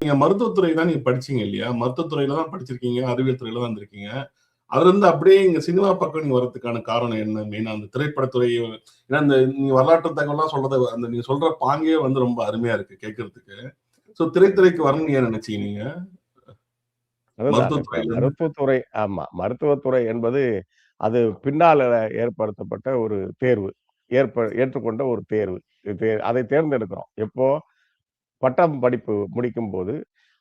நீங்க மருத்துவத்துறை தான் நீங்க படிச்சீங்க இல்லையா? மருத்துவத்துறையில தான் படிச்சிருக்கீங்க. அறிவியல் துறையில தான் இருந்திருக்கீங்க. அதுலருந்து அப்படியே இங்க சினிமா பக்கம் நீங்க வரதுக்கான காரணம் என்ன? மெயினா அந்த திரைப்படத்துறை ஏன்னா இந்த நீங்க வரலாற்று தகவல்லாம் சொல்றத அந்த நீங்க சொல்ற பாங்கே வந்து ரொம்ப அருமையா இருக்கு கேட்கறதுக்கு. சோ திரைத்துறைக்கு வரணும்னு ஏன் நினைச்சீங்க நீங்க? அதுதான் இப்ப மருத்துவத்துறையில இருந்து. மருத்துவத்துறை ஆமா. மருத்துவத்துறை என்பது அது பின்னால ஏற்படுத்தப்பட்ட ஒரு தேர்வு. ஏற்றுக்கொண்ட ஒரு தேர்வு. அதை தேர்ந்தெடுக்கிறோம். எப்போ பட்டம் படிப்பு முடிக்கும்போது,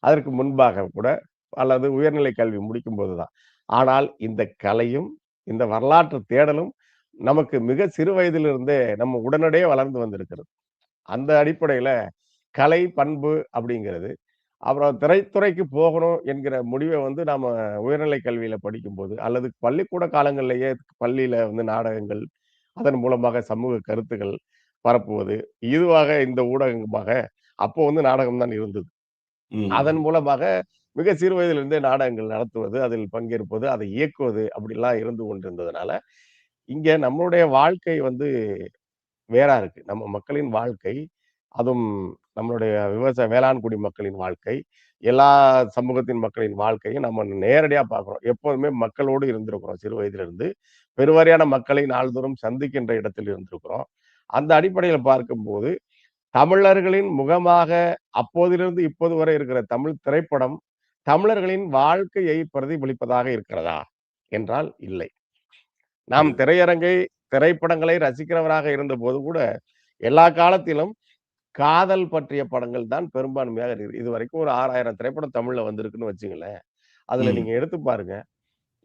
அதற்கு முன்பாக கூட அல்லது உயர்நிலை கல்வி முடிக்கும்போது தான். ஆனால் இந்த கலையும், இந்த வரலாற்று தேடலும் நமக்கு மிக சிறு வயதிலிருந்தே நம்ம உடனடியே வளர்ந்து வந்திருக்கிறது. அந்த அடிப்படையில கலை, பண்பு அப்படிங்கிறது. அப்புறம் திரைத்துறைக்கு போகணும் என்கிற முடிவ வந்து நாம உயர்நிலை கல்வியில படிக்கும்போது, அல்லது பள்ளிக்கூட காலங்கள்லேயே பள்ளியில வந்து நாடகங்கள், அதன் மூலமாக சமூக கருத்துக்கள் பரப்புவது, இதுவாக இந்த ஊடகமாக அப்போ வந்து நாடகம் தான் இருந்தது. அதன் ம். மூலமாக மிக சிறு வயதிலிருந்தே நாடகங்கள் நடத்துவது, அதில் பங்கேற்பது, அதை இயக்குவது அப்படிலாம் இருந்து கொண்டிருந்ததுனால, இங்க நம்மளுடைய வாழ்க்கை வந்து வேறா இருக்கு. நம்ம மக்களின் வாழ்க்கை, அதுவும் நம்மளுடைய வேளாண் குடி மக்களின் வாழ்க்கை, எல்லா சமூகத்தின் மக்களின் வாழ்க்கையும் நம்ம நேரடியா பார்க்கிறோம். எப்போதுமே மக்களோடு இருந்திருக்கிறோம் சிறு வயதிலிருந்து. பெருவாரியான மக்களை நாள்தோறும் சந்திக்கின்ற இடத்தில் இருந்திருக்கிறோம். அந்த அடிப்படையில பார்க்கும்போது, தமிழர்களின் முகமாக அப்போதிலிருந்து இப்போது வரை இருக்கிற தமிழ் திரைப்படம், தமிழர்களின் வாழ்க்கையை பிரதிபலிப்பதாக இருக்கிறதா? என்றால் இல்லை. நாம் புரியுது. திரைப்படங்களை ரசிக்கிறவராக இருந்தபோது கூட, எல்லா காலத்திலும் காதல் பற்றிய படங்கள் தான் பெரும்பான்மையாக இருக்குது. இதுவரைக்கும் ஒரு 6000 திரைப்படம் தமிழ்ல வந்திருக்குன்னு வச்சுங்களேன். அதுல ம். நீங்க எடுத்து பாருங்க.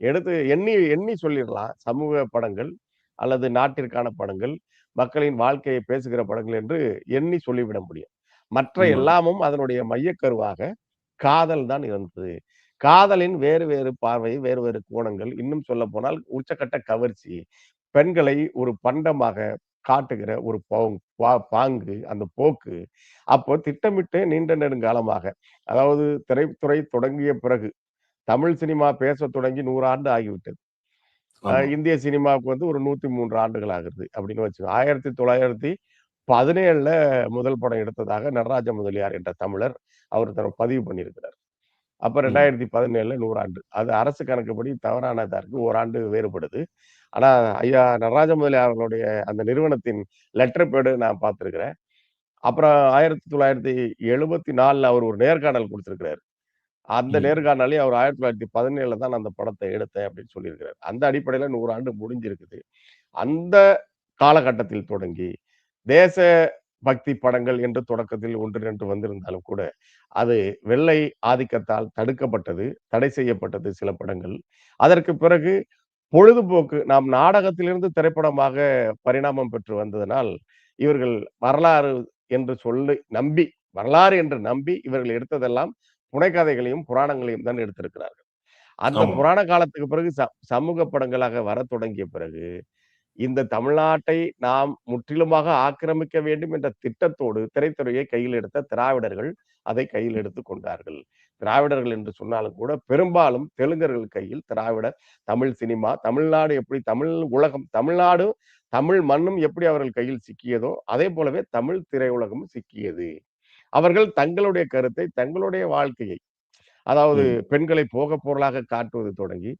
எடுத்து எண்ணி எண்ணி சொல்லிறலாம். சமூக படங்கள் அல்லது நாட்டிற்கான படங்கள், மக்களின் வாழ்க்கையை பேசுகிற படங்கள் என்று எண்ணி சொல்லிவிட முடியும். மற்ற உண்மதான். எல்லாமும் அதனுடைய மையக்கருவாக காதல் தான் இருந்தது. காதலின் வேறு வேறு பார்வை, வேறு வேறு கோணங்கள், இன்னும் சொல்லப்போனால் உச்சக்கட்ட கவர்ச்சி. பெண்களை ஒரு பண்டமாக காட்டுகிற ஒரு பாங்கு, அந்த போக்கு. அப்போ திட்டமிட்டு நீண்ட நெடுங்காலமாக, அதாவது திரைத்துறை தொடங்கிய பிறகு, தமிழ் சினிமா பேசத் தொடங்கி 100 ஆண்டு ஆகிவிட்டது. ஆமா. இந்திய சினிமாவுக்கு வந்து ஒரு 103 ஆண்டுகள் ஆகுது அப்படின்னு வச்சுக்கோங்க. 1917ல முதல் படம் எடுத்ததாக நடராஜ முதலியார் என்ற தமிழர் அவர் பதிவு பண்ணியிருக்கிறார். அப்ப ம். 2017ல 100 ஆண்டு. அது அரசு கணக்குப்படி தவறானதா இருக்கு. ஓராண்டு வேறுபடுது. ஆனா ஐயா நடராஜ முதலியார் அவர்களுடைய அந்த நிறுவனத்தின் லெட்டர் பேடு நான் பார்த்திருக்கிறேன். அப்புறம் 1974ல அவர் ஒரு நேர்காணல் குடுத்திருக்கிறாரு. அந்த ம். நேர்காணலையும் அவர் 1917ல தான் அந்த படத்த எடுத்தேன் அப்படின்னு சொல்லியிருக்கிறார். அந்த அடிப்படையில 100 ஆண்டு முடிஞ்சிருக்குது. அந்த காலகட்டத்தில் தொடங்கி, தேச பக்தி படங்கள் என்று தொடக்கத்தில் 1, 2 வந்திருந்தாலும் கூட, அது வெள்ளை ஆதிக்கத்தால் தடுக்கப்பட்டது, தடை செய்யப்பட்டது சில படங்கள். அதற்கு பிறகு பொழுதுபோக்கு நாம் நாடகத்திலிருந்து திரைப்படமாக பரிணாமம் பெற்று வந்ததனால், இவர்கள் வரலாறு என்று சொல்லி நம்பி வரலாறு என்று நம்பி இவர்கள் எடுத்ததெல்லாம் புனைகதைகளையும், புராணங்களையும் தான் எடுத்திருக்கிறார்கள். அந்த ஆமா. புராண காலத்துக்கு பிறகு சமூக படங்களாக வரத் தொடங்கிய பிறகு, இந்த தமிழ்நாட்டை நாம் முற்றிலுமாக ஆக்கிரமிக்க வேண்டும் என்ற திட்டத்தோடு திரைத்துறையை கையில் எடுத்த திராவிடர்கள் அதை கையில் எடுத்துக் கொண்டார்கள். திராவிடர்கள் என்று சொன்னாலும் கூட பெரும்பாலும் தெலுங்கர்கள் கையில் தமிழ் சினிமா, தமிழ்நாடு எப்படி தமிழ் உலகம், தமிழ்நாடு, தமிழ் மண்ணும் எப்படி அவர்கள் கையில் சிக்கியதோ, அதே போலவே தமிழ் திரையுலகமும் சிக்கியது. அவர்கள் தங்களுடைய கருத்தை, தங்களுடைய வாழ்க்கையை அதாவது ம். பெண்களை போகப் பொருளாக காட்டுவது தொடங்கி,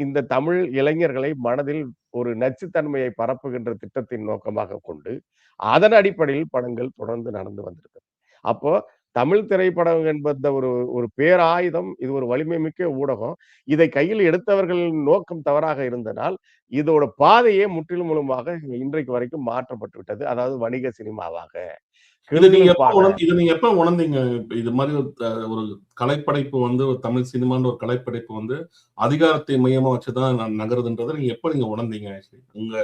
இந்த தமிழ் இளைஞர்களை மனதில் ஒரு நச்சுத்தன்மையை பரப்புகின்ற திட்டத்தின் நோக்கமாக கொண்டு, அதன் அடிப்படையில் படங்கள் தொடர்ந்து நடந்து வந்திருக்கு. அப்போ தமிழ் திரைப்படம் என்பத ஒரு ஒரு பேராயுதம், இது ஒரு வலிமை மிக்க ஊடகம். இதை கையில் எடுத்தவர்களின் நோக்கம் தவறாக இருந்தனால், இதோட பாதையே முற்றிலும் முழுமாக இன்றைக்கு வரைக்கும் மாற்றப்பட்டு விட்டது. அதாவது வணிக சினிமாவாக, கிளுகிளுப்பாக இத நீங்க எப்ப உணர்ந்தீங்க? இது மாரி ஒரு கலைப்படைப்பு வந்து ஒரு தமிழ் சினிமான்ற ஒரு கலைப்படைப்பு வந்து அதிகாரத்தை மையமா வச்சு தான் நகருதுன்றத நீங்க எப்ப உணர்ந்தீங்க ஆக்சுவலி? உங்க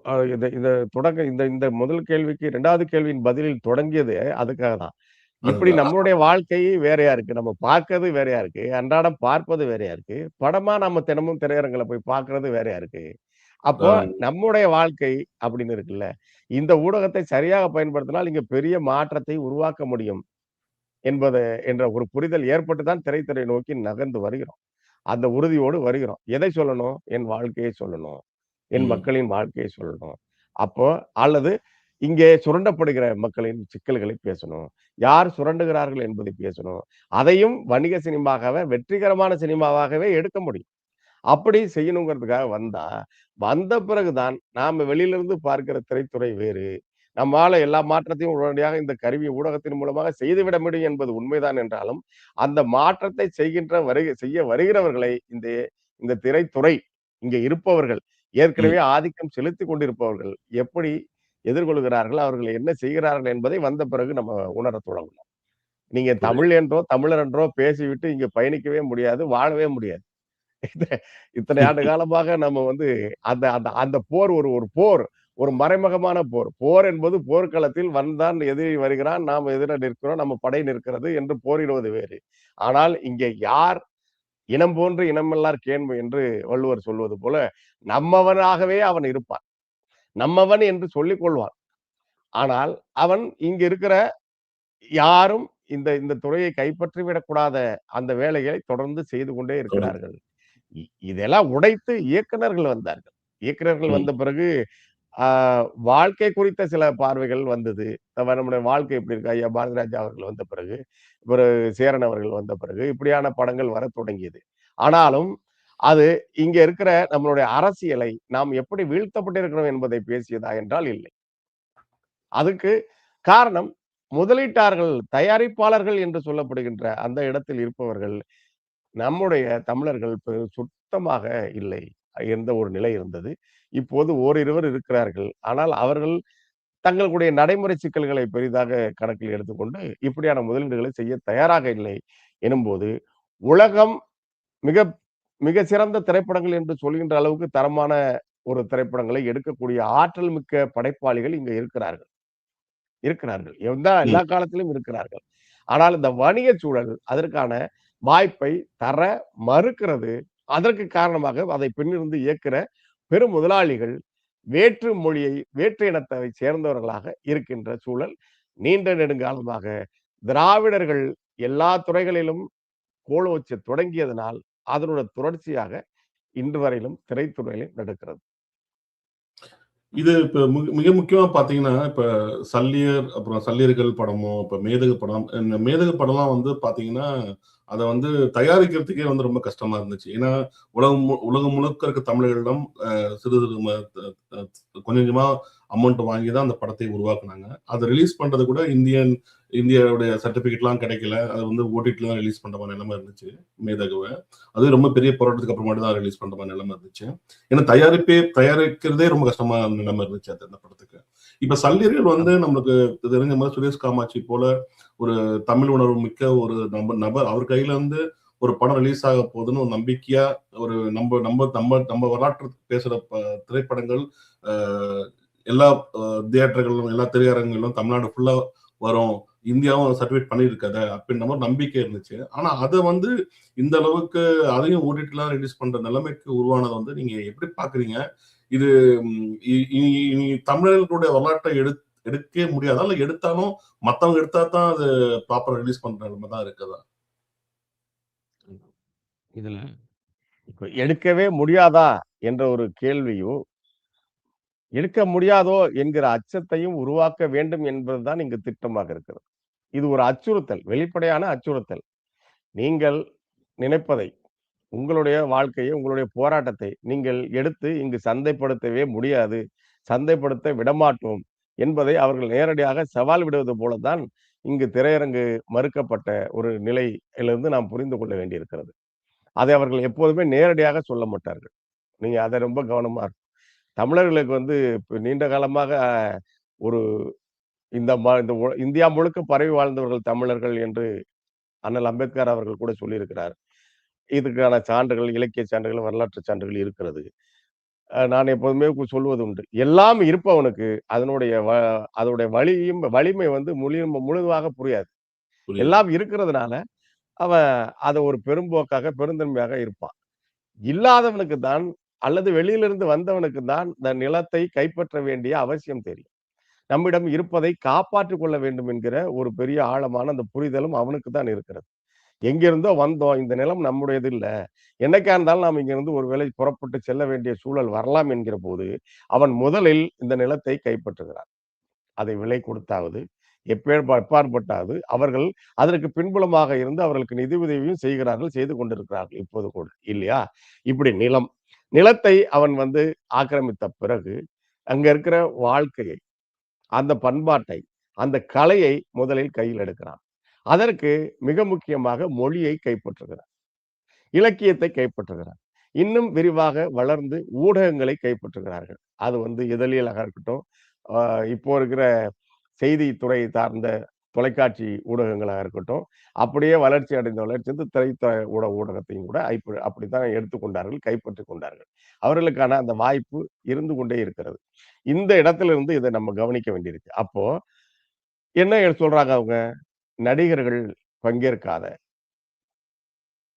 அ இத இத தொடங்க இந்த இந்த முதல் கேள்விக்கு 2வது கேள்வியின் பதிலில் தொடங்கியது அதுக்காக தான். இப்படி அதுதான். நம்மளுடைய வாழ்க்கை வேறையா இருக்கு. நம்ம பார்க்கிறது வேறையா இருக்கு. அன்றாடம் பார்ப்பது வேறையா இருக்கு. படமா நம்ம தினமும் திரையரங்குல போய் பார்க்கிறது வேறையா இருக்கு. அப்போ அ நம்முடைய வாழ்க்கை அப்படின்னு இருக்குல்ல. இந்த ஊடகத்தை சரியாக பயன்படுத்தினால் இங்க பெரிய மாற்றத்தை உருவாக்க முடியும் என்ற ஒரு புரிதல் ஏற்பட்டு தான் திரைத்துறை நோக்கி நகர்ந்து வருகிறோம். அந்த உறுதியோடு வருகிறோம். எதை சொல்லணும்? என் வாழ்க்கையை சொல்லணும். என் ம். மக்களின் வாழ்க்கையை சொல்லணும். அப்போ அல்லது இங்கே சுரண்டப்படுகிற மக்களின் சிக்கல்களை பேசணும். யார் சுரண்டுகிறார்கள் என்பதை பேசணும். அதையும் வணிக சினிமாவாக வெற்றிகரமான சினிமாவாகவே எடுக்க முடியும். அப்படி செய்யணுங்கிறதுக்காக வந்த பிறகு தான் நாம வெளியிலிருந்து பார்க்கிற திரைத்துறை வேறு. நம்மால எல்லா மாற்றத்தையும் உடனடியாக இந்த கருவி ஊடகத்தின் மூலமாக செய்துவிட முடியும் என்பது உண்மைதான் என்றாலும், அந்த மாற்றத்தை செய்ய வருகிறவர்களை இந்த திரைத்துறை இங்க இருப்பவர்கள், ம். ஏற்கனவே ஆதிக்கம் செலுத்திக் கொண்டிருப்பவர்கள் எப்படி எதிர்கொள்கிறார்கள்? அவர்கள் என்ன செய்கிறார்கள் என்பதை வந்த பிறகு நம்ம உணரத் தொடங்கணும். நீங்க புரியுது. தமிழ் என்றோ, தமிழர் என்றோ பேசிவிட்டு இங்க பயணிக்கவே முடியாது, வாழவே முடியாது. இத்தனை ஆண்டு காலமாக நம்ம வந்து அந்த அந்த அந்த போர் ஒரு ஒரு போர். ஒரு மறைமுகமான போர். போர் என்பது போர்க்களத்தில் வந்தான் எதிரி வருகிறான், நாம் எதிர நிற்கிறோம், நம்ம படை நிற்கிறது என்று போரிடுவது வேறு. ஆனால் இங்கே யார் இனம் போன்று இனமெல்லார் கேண்மை என்று வள்ளுவர் சொல்வது போல, நம்மவனாகவே அவன் இருப்பான். நம்மவன் என்று சொல்லிக் கொள்வான். ஆனால் அவன் இங்க இருக்கிற யாரும் இந்த இந்த துறையை கைப்பற்றி விடக்கூடாத அந்த வேலைகளை தொடர்ந்து செய்து கொண்டே தொடர்ந்து. இருக்கிறார்கள். இதெல்லாம் உடைத்து இயக்குனர்கள் வந்தார்கள். இயக்குனர்கள் ம். வந்த பிறகு ஆ வாழ்க்கை குறித்த சில பார்வைகள் வந்தது. நம்முடைய வாழ்க்கை எப்படி இருக்கு? ஐயா பாரதிராஜா அவர்கள் வந்த பிறகு, இவரு சேரன் அவர்கள் வந்த பிறகு, இப்படியான படங்கள் வரத் தொடங்கியது. ஆனாலும், அது இங்க இருக்கிற நம்மளுடைய அரசியலை நாம் எப்படி வீழ்த்தப்பட்டிருக்கிறோம் என்பதை பேசியதா என்றால் இல்லை. அதுக்கு காரணம் முதலீட்டாளர்கள், தயாரிப்பாளர்கள் என்று சொல்லப்படுகின்ற அந்த இடத்தில் இருப்பவர்கள் நம்முடைய தமிழர்கள் சுத்தமாக இல்லை என்ற ஒரு நிலை இருந்தது. இப்போது ஓரிருவர் இருக்கிறார்கள். ஆனால் அவர்கள் தங்களுடைய நடைமுறை சிக்கல்களை பெரிதாக கணக்கில் எடுத்துக்கொண்டு இப்படியான முதலீடுகளை செய்ய தயாராக இல்லை எனும்போது, உலகம் மிக மிக சிறந்த திரைப்படங்கள் என்று சொல்கின்ற அளவுக்கு தரமான ஒரு திரைப்படங்களை எடுக்கக்கூடிய ஆற்றல் மிக்க படைப்பாளிகள் இங்க இருக்கிறார்கள். இருக்கிறார்கள். எல்லா ம். காலத்திலும் இருக்கிறார்கள். ஆனால் இந்த வணிக சூழல் அதற்கான வாய்ப்பை தர மறுக்கிறது. அதற்கு காரணமாக அதை பின்னிருந்து இயக்குற பெரும் முதலாளிகள் வேற்று மொழியை, வேற்று இனத்தை சேர்ந்தவர்களாக இருக்கின்ற சூழல் நீண்ட நெடுங்காலமாக திராவிடர்கள் எல்லா துறைகளிலும் கோலோச்ச தொடங்கியதனால், அதனோட தொடர்ச்சியாக இன்று வரையிலும் திரைத்துறையிலும் நடக்கிறது. இது இப்ப மிக முக்கியமா பார்த்தீங்கன்னா, இப்ப சல்லியர், அப்புறம் சல்லியர்கள் படமும், இப்ப மேதகு படம். இந்த மேதகு படம்லாம் வந்து பார்த்தீங்கன்னா, அத வந்து தயாரிக்கிறதுக்கே வந்து ரொம்ப கஷ்டமா இருந்துச்சு. ஏன்னா, உலகம் முழுக்க இருக்க தமிழர்களிடம் சிறு சிறு ம த த கொஞ்சம் கொஞ்சமா அமௌண்ட் வாங்கி தான் அந்த படத்தை உருவாக்குனாங்க. அத ரிலீஸ் பண்றது கூட இந்தியாவுடைய சர்டிபிகேட்லாம் கிடைக்கல. அது வந்து ஓடிடில தான் ரிலீஸ் பண்ற மாரி நிலைமை இருந்துச்சு, மேதகுவ. அதுவும் ரொம்ப பெரிய போராட்டத்துக்கு அப்புறமாட்டு தான் ரிலீஸ் பண்ற மாரி நிலைமை இருந்துச்சு. ஏன்னா தயாரிக்கிறதே ரொம்ப கஷ்டமான நிலைமை இருந்துச்சு அந்த படத்துக்கு. இப்ப சல்லியர்கள் வந்து ஆமா. நம்மளுக்கு தெரிஞ்ச மாரி சுரேஷ் காமாட்சி போல ஒரு தமிழ் உணர்வு மிக்க ஒரு நபர் அவர் கையில இருந்து ஒரு படம் ரிலீஸ் ஆக போகுதுன்னு ஒரு நம்பிக்கையா ஒரு நம்ம நம்ம நம்ம நம்ம வரலாற்று பேசுற திரைப்படங்கள் எல்லா தியேட்டர்களும் எல்லா திரையரங்குகளிலும் தமிழ்நாடு ஃபுல்லா வரும். இந்தியாவும் சர்டிஃபிகேட் பண்ணியிருக்கத அப்படின்ற மாதிரி நம்பிக்கை இருந்துச்சு. ஆனா அத வந்து இந்த அளவுக்கு அதையும் ஓடிடிலாம் ரிலீஸ் பண்ற நிலைமைக்கு உருவானத வந்து நீங்க எப்படி பார்க்குறீங்க? இது இனி இனி தமிழர்களுடைய வரலாற்றை எடுக்கவே முடியாதா? இல்ல எடுத்தாலும் மத்தவங்க எடுத்தா தான் அது ப்ராப்பரா ரிலீஸ் பண்ற நிலைமை தான் இருக்குதா? இதுல இப்ப எடுக்கவே முடியாதா என்ற ஒரு கேள்வியும், எடுக்க முடியாதோ என்கிற அச்சத்தையும் உருவாக்க வேண்டும் என்பதுதான் இங்கு திட்டமாக இருக்கிறது. இது ஒரு அச்சுறுத்தல், வெளிப்படையான அச்சுறுத்தல். நீங்கள் நினைப்பதை, உங்களுடைய வாழ்க்கையை, உங்களுடைய போராட்டத்தை நீங்கள் எடுத்து இங்கு சந்தைப்படுத்தவே முடியாது. சந்தைப்படுத்த விடமாட்டோம் என்பதை அவர்கள் நேரடியாக சவால் விடுவது போல தான் இங்கு திரையரங்கு மறுக்கப்பட்ட ஒரு நிலையிலிருந்து நாம் புரிந்து கொள்ள வேண்டியிருக்கிறது. அதை அவர்கள் எப்போதுமே நேரடியாக சொல்ல மாட்டார்கள். நீங்க அத ரொம்ப கவனமா தமிழர்களுக்கு வந்து இப்ப நீண்ட காலமாக ஒரு இந்த இந்தியா முழுக்க பரவி வாழ்ந்தவர்கள் தமிழர்கள் என்று அண்ணல் அம்பேத்கர் அவர்கள் கூட சொல்லியிருக்கிறார். இதுக்கான சான்றுகள், இலக்கிய சான்றுகள், வரலாற்று சான்றுகள் இருக்கிறது. நான் எப்போதுமே சொல்வது உண்டு. எல்லாம் இருப்பவனுக்கு அதனுடைய வலிமை வந்து முழுதாக புரியாது. புரியுது. எல்லாம் இருக்கிறதுனால, அவன் அத ஒரு பெரும்போக்காக, பெருந்தன்மையாக இருப்பான். இல்லாதவனுக்கு தான் அல்லது வெளியிலிருந்து வந்தவனுக்கு தான் இந்த நிலத்தை கைப்பற்ற வேண்டிய அவசியம் தெரியும். நம்மிடம் இருப்பதை காப்பாற்றிக் கொள்ள வேண்டும் என்கிற ஒரு பெரிய ஆழமான அந்த புரிதலும் அவனுக்கு தான் இருக்கிறது. எங்கிருந்தோ வந்தோம். இந்த நிலம் நம்முடையது இல்ல. என்னைக்கா இருந்தாலும் நாம் இங்கிருந்து ஒரு வேளை புறப்பட்டு செல்ல வேண்டிய சூழல் வரலாம் என்கிற போது, அவன் முதலில் இந்த நிலத்தை கைப்பற்றுகிறான். அதை விலை கொடுத்தாவது எப்பாற்பட்டாவது அவர்கள் அதற்கு பின்புலமாக இருந்து அவர்களுக்கு நிதி உதவியும் செய்கிறார்கள், செய்து கொண்டிருக்கிறார்கள் இப்போது கூட இல்லையா? இப்படி நிலத்தை அவன் வந்து ஆக்கிரமித்த பிறகு அங்க இருக்கிற வாழ்க்கையை, அந்த பண்பாட்டை, அந்த கலையை முதலில் கையில் எடுக்கிறான். அதற்கு மிக முக்கியமாக மொழியை கைப்பற்றுகிறான். இலக்கியத்தை கைப்பற்றுகிறார். இன்னும் விரிவாக வளர்ந்து ஊடகங்களை கைப்பற்றுகிறார்கள். அது வந்து இதழியலாக இருக்கட்டும், அ இப்போ இருக்கிற செய்தித்துறை சார்ந்த தொலைக்காட்சி ஊடகங்களாக இருக்கட்டும், அப்படியே வளர்ச்சி வந்து திரைத்துறை ஊடகத்தையும் கூட அப்படித்தான் எடுத்துக்கொண்டார்கள், கைப்பற்றிக் கொண்டார்கள். அவர்களுக்கான அந்த வாய்ப்பு இருந்து கொண்டே இருக்கிறது. இந்த இடத்திலிருந்து இதை நம்ம கவனிக்க வேண்டியிருக்கு. அப்போ என்ன சொல்றாங்க அவங்க? நடிகர்கள் பங்கேற்காத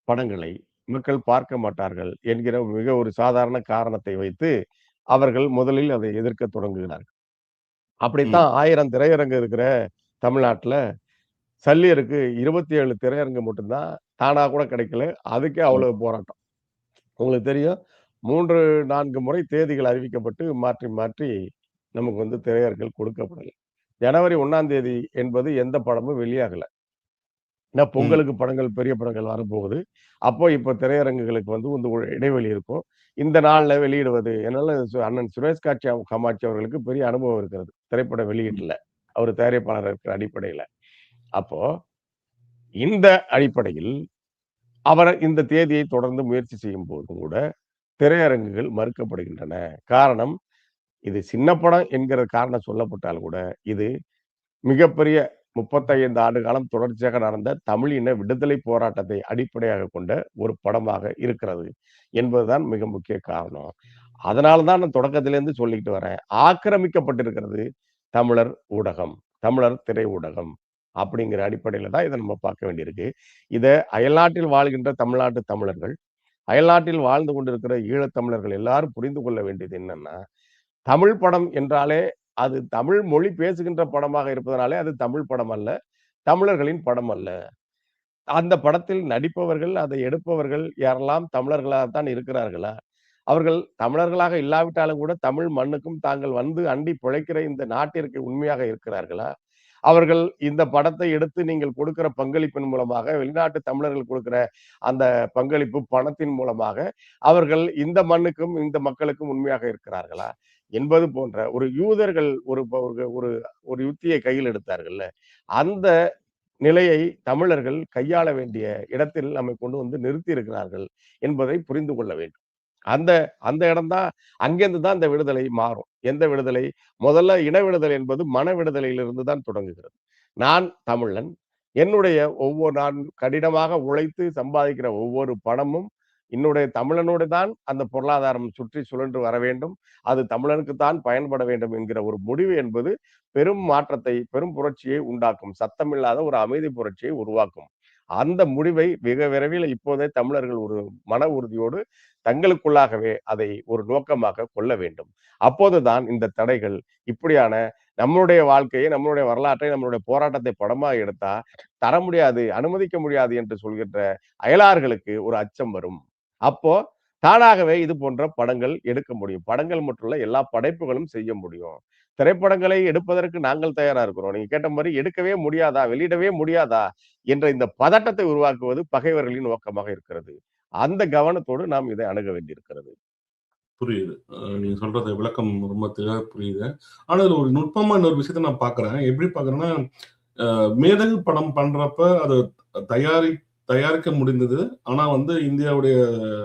படங்களை மக்கள் பார்க்க மாட்டார்கள் என்கிற மிக ஒரு சாதாரண காரணத்தை வைத்து அவர்கள் முதலில் அதை எதிர்க்கத் தொடங்குகிறார்கள். ம். அப்படித்தான் 1000 திரையரங்கு இருக்கிற தமிழ்நாட்டுல சல்லியருக்கு 27 திரையரங்கு மட்டும்தான் தானா கூட கிடைக்கல. அதுக்கே ம். அவ்வளவு போராட்டம். உங்களுக்கு தெரியும் 3, 4 முறை தேதிகள் அறிவிக்கப்பட்டு மாற்றி, மாற்றி நமக்கு வந்து திரையரங்குகள் கொடுக்கப்படல. ஜனவரி 1ஆம் தேதி என்பது எந்த படமும் வெளியாகல. ஏன்னா ம். பொங்கலுக்கு படங்கள், பெரிய படங்கள் வரப்போகுது. அப்போ இப்ப திரையரங்குகளுக்கு வந்து ஒரு இடைவெளி இருக்கும். இந்த நாள்ல வெளியிடுவது என்னால அண்ணன் சுரேஷ் காமாட்சி அவர்களுக்கு பெரிய அனுபவம் இருக்கிறது. திரைப்பட ம். வெளியீட்டுல. அவர் தயாரிப்பாளர் இருக்கிற அடிப்படையில. அப்போ இந்த அடிப்படையில் அவர் இந்த தேதியை தொடர்ந்து முயற்சி செய்யும்போதும் கூட திரையரங்குகள் மறுக்கப்படுகின்றன. காரணம், இது சின்ன படம் என்கிற காரணம் சொல்லப்பட்டாலும் கூட, இது மிகப்பெரிய 35 ஆண்டு காலம் தொடர்ச்சியாக நடந்த தமிழ் இன விடுதலை போராட்டத்தை அடிப்படையாகக் கொண்ட ஒரு படமாக இருக்கிறது என்பதுதான் மிக முக்கிய காரணம். அதனால தான் நான் தொடக்கத்திலேருந்து சொல்லிக்கிட்டு வரேன். ஆக்கிரமிக்கப்பட்டிருக்கிறது தமிழர் ஊடகம், தமிழர் திரை ஊடகம் அப்படிங்கிற அடிப்படையில தான் இத நம்ம பார்க்க வேண்டியிருக்கு. இத அயல்நாட்டில் வாழ்கின்ற தமிழ்நாட்டு தமிழர்கள், அயல்நாட்டில் வாழ்ந்து கொண்டிருக்கிற ஈழத்தமிழர்கள் எல்லாரும் புரிந்து கொள்ள வேண்டியது என்னன்னா, தமிழ் படம் என்றாலே அது தமிழ் மொழி பேசுகின்ற படமாக இருப்பதனாலே அது தமிழ் படம் அல்ல. தமிழர்களின் படம் அல்ல. அந்த படத்தில் நடிப்பவர்கள், அதை எடுப்பவர்கள் யாரெல்லாம் தமிழர்களாகத்தான் இருக்கிறார்களா? அவர்கள் தமிழர்களாக இல்லாவிட்டாலும் கூட தமிழ் மண்ணுக்கும் தாங்கள் வந்து அண்டி பிழைக்கிற இந்த நாட்டிற்கு உண்மையாக இருக்கிறார்களா? அவர்கள் இந்த படத்தை எடுத்து நீங்கள் கொடுக்கிற பங்களிப்பின் மூலமாக, வெளிநாட்டு தமிழர்கள் கொடுக்கிற அந்த பங்களிப்பு பணத்தின் மூலமாக, அவர்கள் இந்த மண்ணுக்கும், இந்த மக்களுக்கும் உண்மையாக இருக்கிறார்களா? என்பது போன்ற ஒரு யூதர்கள் ஒரு ஒரு ஒரு ஒரு யுக்தியை கையில் எடுத்தார்கள்ல. அந்த நிலையை தமிழர்கள் கையாள வேண்டிய இடத்தில் நம்மை கொண்டு வந்து நிறுத்தி இருக்கிறார்கள் என்பதை புரிந்து கொள்ள வேண்டும். அந்த அந்த இடம் தான் அங்கேருந்து தான் இந்த விடுதலை மாறும். எந்த விடுதலை? முதல்ல இன விடுதலை என்பது மன விடுதலையிலிருந்து தான் தொடங்குகிறது. நான் தமிழன். என்னுடைய நான் கடினமாக உழைத்து சம்பாதிக்கிற ஒவ்வொரு பணமும் என்னுடைய தமிழனோடு தான் அந்த பொருளாதாரம் சுற்றி சுழன்று வர வேண்டும். அது தமிழனுக்கு தான் பயன்பட வேண்டும் என்கிற ஒரு முடிவு என்பது பெரும் மாற்றத்தை, பெரும் புரட்சியை உண்டாக்கும். சத்தமில்லாத ஒரு அமைதி புரட்சியை உருவாக்கும். அந்த முடிவை மிக விரைவில் இப்போதே தமிழர்கள் ஒரு மன உறுதியோடு தங்களுக்குள்ளாகவே அதை ஒரு நோக்கமாக கொள்ள வேண்டும். அப்போதுதான் இந்த தடைகள் இப்படியான நம்மளுடைய வாழ்க்கையை, நம்மளுடைய வரலாற்றை, நம்மளுடைய போராட்டத்தை படமா எடுத்தா தர முடியாது, அனுமதிக்க முடியாது என்று சொல்கின்ற அயலார்களுக்கு ஒரு அச்சம் வரும். அப்போ தானாகவே இது போன்ற படங்கள் எடுக்க முடியும். படங்கள் மட்டும் இல்ல, எல்லா படைப்புகளும் செய்ய முடியும். திரைப்படங்களை எடுப்பதற்கு நாங்கள் தயாரா இருக்கிறோம். நீங்க கேட்ட மாரி எடுக்கவே முடியாதா? வெளியிடவே முடியாதா? என்ற இந்த பதட்டத்தை உருவாக்குவது பகைவர்களின் நோக்கமாக இருக்கிறது. அந்த கவனத்தோடு நாம் இதை அணுக வேண்டியிருக்கிறது. புரியுது. நீங்க சொல்றது விளக்கம் ரொம்ப தெளிவா புரியுது. ஆனா, இதுல ஒரு நுட்பமா இன்னொரு விஷயத்த நான் பார்க்குறேன். எப்படி பார்க்குறேன்னா, மேதகு படம் பண்றப்ப அது தயாரி தயாரிக்க முடிந்தது. ஆனா வந்து இந்தியாவுடைய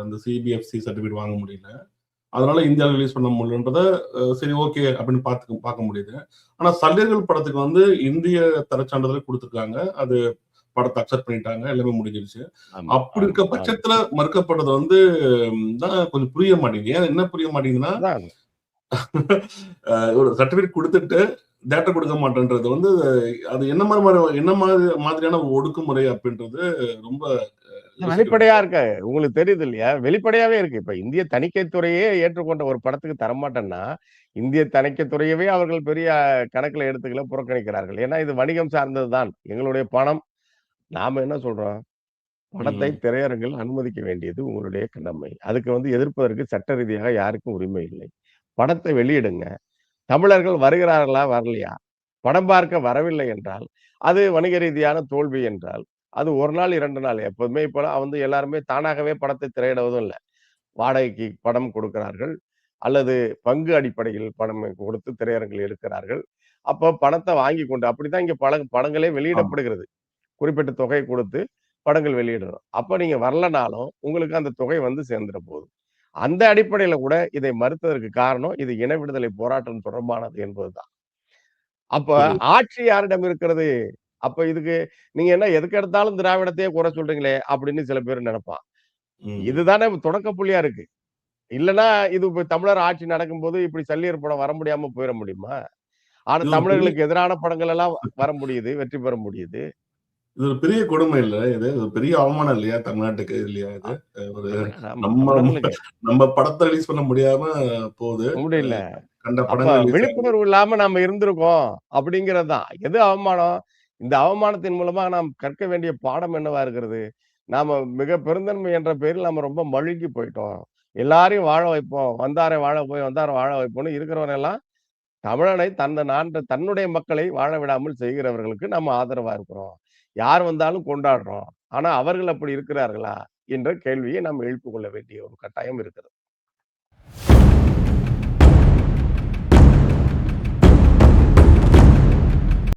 அந்த சிபிஎஃப்சி சர்டிஃபிகேட் வாங்க முடியல. அதனால இந்தியால ரிலீஸ் பண்ண முடியலன்றத சரி ஓகே அப்படின்னு பார்க்க முடியுது. ஆனா சல்லியர்கள் படத்துக்கு வந்து இந்திய தரச்சான்றிதழ் குடுத்துருக்காங்க. அது படத்த அக்செப்ட் பண்ணிட்டாங்க. எல்லாமே முடிஞ்சிருச்சு. ஆமா, அப்படி ஆமா, இருக்க ஆமா. பட்சத்துல மறுக்கப்படுறது வந்து தான் கொஞ்சம் புரிய மாட்டேங்குது. ஏன் என்ன புரிய மாட்டேங்குதுன்னா, அதான் ஒரு சர்டிஃபிகேட் குடுத்துட்டு டேட்டா குடுக்க மாட்டேன்றது வந்து, அது என்ன மாதிரியான ஒடுக்குமுறை அப்படின்றது ரொம்ப யோசிக்க வெளிப்படையா வேண்டியதா இருக்கு. உங்களுக்கு தெரியுது இல்லையா? வெளிப்படையாவே இருக்கு. இப்ப இந்திய தணிக்கைத்துறையே ஏற்றுக்கொண்ட ஒரு படத்துக்கு தரமாட்டேன்னா, இந்திய தணிக்கைத்துறையவே அவர்கள் பெரிய கணக்குல எடுத்துக்கல, புறக்கணிக்கிறார்கள். ஏன்னா இது வணிகம் சார்ந்தது தான். எங்களுடைய பணம். நாம என்ன சொல்றோம்? படத்தை ம். திரையரங்கில் அனுமதிக்க வேண்டியது உங்களுடைய கடமை. அதுக்கு வந்து எதிர்ப்பதற்கு சட்ட ரீதியாக யாருக்கும் உரிமை இல்லை. படத்தை வெளியிடுங்க. தமிழர்கள் வருகிறார்களா? வரலையா? படம் பார்க்க வரவில்லை என்றால், அது வணிக ரீதியான தோல்வி என்றால், அது 1 நாள், 2 நாள் எப்போதுமே இப்பலாம் வந்து எல்லாருமே தானாகவே படத்தை திரையிடுவதும் இல்ல. வாடகைக்கு படம் கொடுக்கிறார்கள். அல்லது பங்கு அடிப்படையில் படம் கொடுத்து திரையரங்கில் எடுக்கிறார்கள். அப்போ பணத்த வாங்கிக் கொண்டு அப்படித்தான் இங்க பல படங்களே ஆமா. வெளியிடப்படுகிறது. குறிப்பிட்ட தொகை குடுத்து படங்கள் வெளியிடுறோம். அப்ப நீங்க வரலனாலும், உங்களுக்கு அந்த தொகை வந்து சேர்ந்துற போகுது. அந்த அடிப்படையில கூட இதை மறுத்ததற்கு காரணம், இது இன விடுதலை போராட்டம் தொடர்பானது என்பதுதான். அப்ப புரியுது. ஆட்சி யாரிடம் இருக்கிறது? அப்ப இதுக்கு நீங்க என்ன எதுக்கு எடுத்தாலும் திராவிடத்தையே குறை சொல்றீங்களே! அப்படின்னு சில பேர் நெனைப்பான். ம். இதுதானே தொடக்க புள்ளியா இருக்கு. இல்லன்னா இது இப்ப தமிழர் ஆட்சி நடக்கும்போது இப்படி சல்லியர் படம் வர முடியாம போயிற முடியுமா? ஆனா இது ஒரு பெரிய தமிழர்களுக்கு எதிரான படங்கள் எல்லாம் வர முடியுது, வெற்றி பெற முடியுது. இது ஒரு பெரிய கொடுமை இல்ல இது? ஒரு பெரிய அவமானம் இல்லையா தமிழ்நாட்டுக்கு இல்லையா இது? ஒரு நம்ம நம்ம தமிழர்களுக்கு நம்ம படத்த ரிலீஸ் பண்ண முடியாம போது. முடியல. கண்ட அப்ப படங்கள் ரிலீஸ் ஆகுது. விழிப்புணர்வு இல்லாம நம்ம இருந்திருக்கோம் அப்படிங்கிறது தான். எது அவமானம்? இந்த அவமானத்தின் மூலமா நாம் கற்க வேண்டிய பாடம் என்னவா இருக்கிறது? நாம மிக பெருந்தன்மை என்ற பேரில் நம்ம ரொம்ப மழுங்கி போயிட்டோம். எல்லாரையும் வாழ வைப்போம். வந்தாரை வாழ போய் வந்தாரை வாழ வைப்போம்ன்னு இருக்கிறவனெல்லாம் தமிழனை தன்னுடைய மக்களை வாழ விடாமல் செய்கிறவர்களுக்கு நம்ம ஆதரவா இருக்கிறோம். யார் வந்தாலும் கொண்டாடுறோம். ஆனா அவர்கள் அப்படி இருக்கிறார்களா? என்ற கேள்வியை நாம் எழுப்பிக் கொள்ள வேண்டிய ஒரு கட்டாயம் இருக்கிறது.